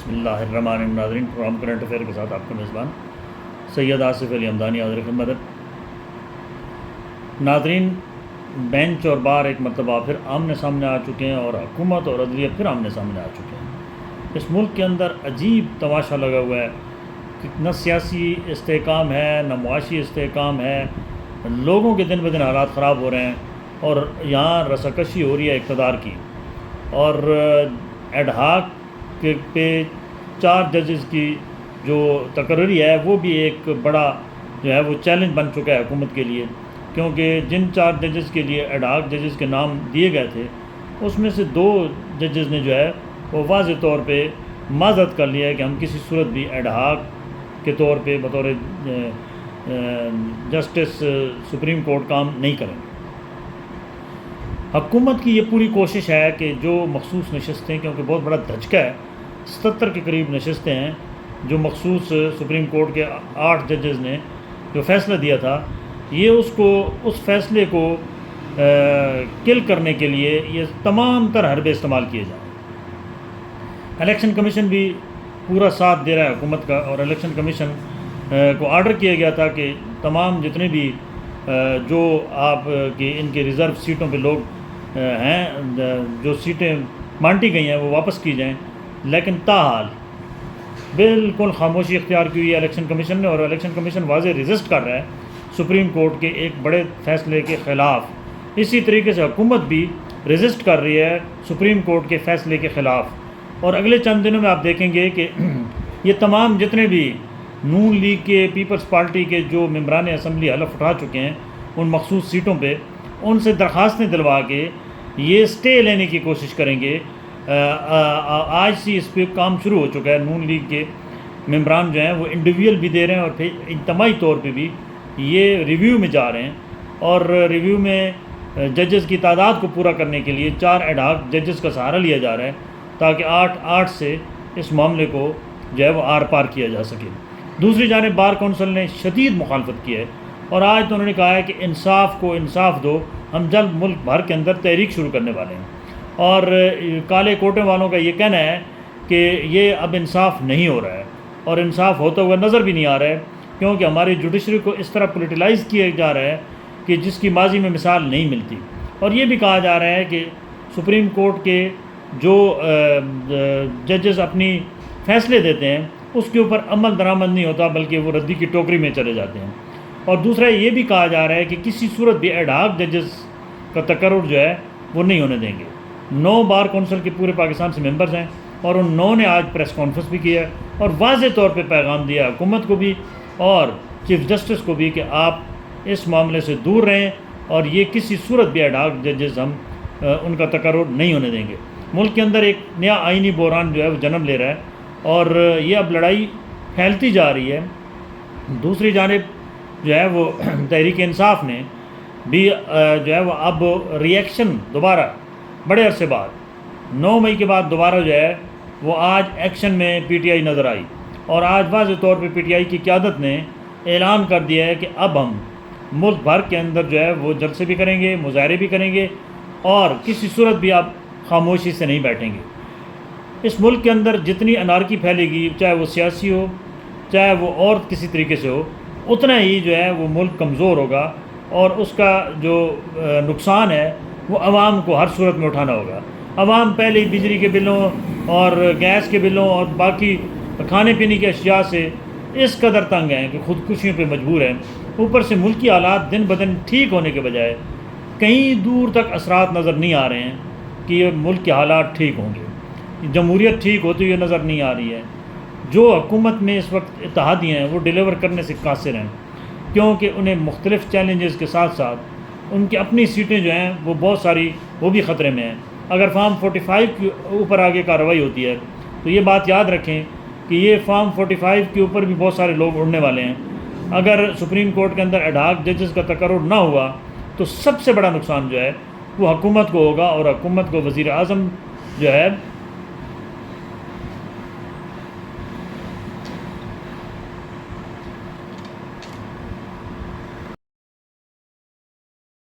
بسم اللہ الرحمن الرحیم. ناظرین، پروگرام کرنٹ افیئر کے ساتھ آپ کا میزبان سید آصف علی حمدانی حاضر خدمت ہے. ناظرین، بینچ اور بار ایک مرتبہ پھر آمنے سامنے آ چکے ہیں اور حکومت اور عدلیہ پھر آمنے سامنے آ چکے ہیں. اس ملک کے اندر عجیب تماشا لگا ہوا ہے کہ نہ سیاسی استحکام ہے نہ معاشی استحکام ہے. لوگوں کے دن بہ دن حالات خراب ہو رہے ہیں اور یہاں رساکشی ہو رہی ہے اقتدار کی. اور ایڈ ہاک پہ 4 ججز کی جو تقرری ہے وہ بھی ایک بڑا جو ہے وہ چیلنج بن چکا ہے حکومت کے لیے، کیونکہ جن 4 ججز کے لیے ایڈ ہاک ججز کے نام دیے گئے تھے اس میں سے 2 ججز نے جو ہے وہ واضح طور پہ معذرت کر لیا ہے کہ ہم کسی صورت بھی ایڈ ہاک کے طور پہ بطور جسٹس سپریم کورٹ کام نہیں کریں گے. حکومت کی یہ پوری کوشش ہے کہ جو مخصوص نشستیں، کیونکہ بہت بڑا دھچکا ہے، 77 کے قریب نشستیں ہیں جو مخصوص سپریم کورٹ کے 8 ججز نے جو فیصلہ دیا تھا، یہ اس فیصلے کو کل کرنے کے لیے یہ تمام تر حربے استعمال کیے جائیں. الیکشن کمیشن بھی پورا ساتھ دے رہا ہے حکومت کا، اور الیکشن کمیشن کو آرڈر کیا گیا تھا کہ تمام جتنے بھی جو آپ کی ان کے ریزرو سیٹوں پہ لوگ ہیں، جو سیٹیں بانٹی گئی ہیں وہ واپس کی جائیں. لیکن تاحال بالکل خاموشی اختیار کی ہوئی ہے الیکشن کمیشن نے، اور الیکشن کمیشن واضح ریزسٹ کر رہا ہے سپریم کورٹ کے ایک بڑے فیصلے کے خلاف. اسی طریقے سے حکومت بھی ریزسٹ کر رہی ہے سپریم کورٹ کے فیصلے کے خلاف. اور اگلے چند دنوں میں آپ دیکھیں گے کہ یہ تمام جتنے بھی نون لیگ کے، پیپلز پارٹی کے جو ممبران اسمبلی حلف اٹھا چکے ہیں ان مخصوص سیٹوں پہ، ان سے درخواستیں دلوا کے یہ اسٹے لینے کی کوشش کریں گے. آج سے اس پہ کام شروع ہو چکا ہے. نون لیگ کے ممبران جو ہیں وہ انڈیویجول بھی دے رہے ہیں اور پھر اجتماعی طور پہ بھی یہ ریویو میں جا رہے ہیں. اور ریویو میں ججز کی تعداد کو پورا کرنے کے لیے 4 ایڈ ہاک ججز کا سہارا لیا جا رہا ہے تاکہ 8 سے اس معاملے کو جو ہے وہ آر پار کیا جا سکے. دوسری جانب بار کونسل نے شدید مخالفت کی ہے اور آج تو انہوں نے کہا ہے کہ انصاف کو انصاف دو، ہم جلد ملک بھر کے اندر تحریک شروع کرنے والے ہیں. اور کالے کوٹے والوں کا یہ کہنا ہے کہ یہ اب انصاف نہیں ہو رہا ہے اور انصاف ہوتا ہوا نظر بھی نہیں آ رہا ہے، کیونکہ ہماری جوڈیشری کو اس طرح پولیٹیلائز کیا جا رہا ہے کہ جس کی ماضی میں مثال نہیں ملتی. اور یہ بھی کہا جا رہا ہے کہ سپریم کورٹ کے جو ججز اپنی فیصلے دیتے ہیں اس کے اوپر عمل درآمد نہیں ہوتا، بلکہ وہ ردی کی ٹوکری میں چلے جاتے ہیں. اور دوسرا یہ بھی کہا جا رہا ہے کہ کسی صورت بھی ایڈ ہاک ججز کا تقرر جو ہے وہ نہیں ہونے دیں گے. 9 بار کونسل کے پورے پاکستان سے ممبرز ہیں اور ان 9 نے آج پریس کانفرنس بھی کیا ہے اور واضح طور پہ پیغام دیا حکومت کو بھی اور چیف جسٹس کو بھی کہ آپ اس معاملے سے دور رہیں اور یہ کسی صورت بھی ایڈ ہاک ججز ہم ان کا تقرر نہیں ہونے دیں گے. ملک کے اندر ایک نیا آئینی بحران جو ہے وہ جنم لے رہا ہے اور یہ اب لڑائی پھیلتی جا رہی ہے. دوسری جانب جو ہے وہ تحریک انصاف نے بھی جو ہے وہ اب ریئیکشن دوبارہ بڑے عرصے بعد 9 مئی کے بعد دوبارہ جو ہے وہ آج ایکشن میں پی ٹی آئی نظر آئی. اور آج واضح طور پہ پی ٹی آئی کی قیادت نے اعلان کر دیا ہے کہ اب ہم ملک بھر کے اندر جو ہے وہ جلسے بھی کریں گے، مظاہرے بھی کریں گے اور کسی صورت بھی آپ خاموشی سے نہیں بیٹھیں گے. اس ملک کے اندر جتنی انارکی پھیلے گی، چاہے وہ سیاسی ہو چاہے وہ اور کسی طریقے سے ہو، اتنا ہی جو ہے وہ ملک کمزور ہوگا اور اس کا جو نقصان ہے وہ عوام کو ہر صورت میں اٹھانا ہوگا. عوام پہلے ہی بجلی کے بلوں اور گیس کے بلوں اور باقی کھانے پینے کی اشیاء سے اس قدر تنگ ہیں کہ خودکشیوں پہ مجبور ہیں. اوپر سے ملکی حالات دن بدن ٹھیک ہونے کے بجائے کہیں دور تک اثرات نظر نہیں آ رہے ہیں کہ یہ ملک کے حالات ٹھیک ہوں گے. جمہوریت ٹھیک ہوتی ہوئی نظر نہیں آ رہی ہے. جو حکومت میں اس وقت اتحادیاں ہیں وہ ڈیلیور کرنے سے قاصر ہیں، کیونکہ انہیں مختلف چیلنجز کے ساتھ ساتھ ان کی اپنی سیٹیں جو ہیں وہ بہت ساری وہ بھی خطرے میں ہیں. اگر فارم 45 کے اوپر آگے کارروائی ہوتی ہے تو یہ بات یاد رکھیں کہ یہ فارم 45 کے اوپر بھی بہت سارے لوگ اڑنے والے ہیں. اگر سپریم کورٹ کے اندر ایڈ ہاک ججز کا تقرر نہ ہوا تو سب سے بڑا نقصان جو ہے وہ حکومت کو ہوگا، اور حکومت کو وزیر اعظم جو ہے